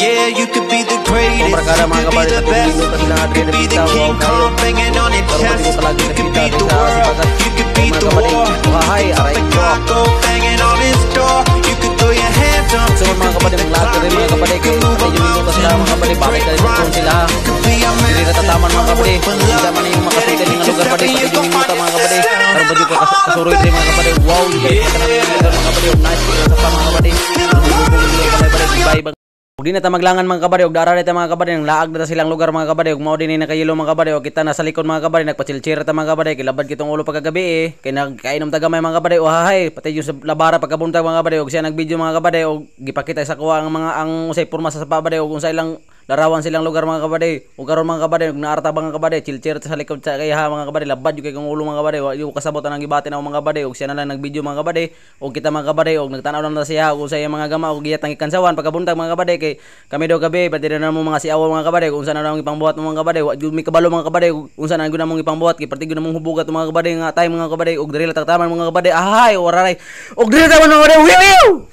Yeah, you could be the greatest, you Perkara mga could be kabady, the tatlong best, minuto sila you Adrian could be the Pita, King wow, Kong banging on his Pero chest, pati ko palagi you could nakita beat the sa world, sipagan. you could beat Mga the kabady, war. wahay, aray The ko. God go banging on his door, you could throw your hands up, So you mga could kabady, beat the mga lahat rin mga kabady, clock, you kaya could move pati a yung minuto sila mga kabady, mountain, bakit break ka rin sila. ground, you could be a man. Hindi natataman mga kabady, hindi man yung makasutin ng lugar kabady, pati yung minuto mga kabady. Pero pati ko kasuroy rin mga kabady, wow, guys, pati natin yung lugar mga kabady, nice, sa pa mga kabady. Bye-bye. Ug di na ta maglangan mga kabady, ug dara ta mga kabady, nang laag na ta silang lugar mga kabady, ug mao din ni nakayelo mga kabady, ug kita nasa likod mga kabady, nagpachilchira ta mga kabady, kilabad kitong ulo pagkagabi kay nagkainom ta gamay mga kabady, uhahay, pati yung sa labara pagkabuntag mga kabady, ug siya nagvideo mga kabady, ug gipakita sa kuha ang mga ang usay porma sa kabady, ug unsa ilang larawan silang lugar mga kabady, ug karon mga kabady, ug naarta mga kabady, chilchira ta sa likod sa kay ha mga kabady, labad yung kay kong ulo mga kabady, wa yung kasabot ang gibati na mga kabady, ug siya na lang nagvideo mga kabady, ug kita mga kabady, ug nagtanaw na siya ug usay mga gama ug giyat ang ikansawan pagkabuntag mga kabady, kay kami daw gabi pati na mo mga siawa mga kabady, kung unsa na lang ipangbuhat mo mga kabady, wa gyud mi kabalo mga kabady, kung unsa na gyud namong ipangbuhat, kay parti gyud namong hubugat mga kabady nga time mga kabady, ug diri la taktaman mga kabady, ahay oraray ug diri ta mga kabady.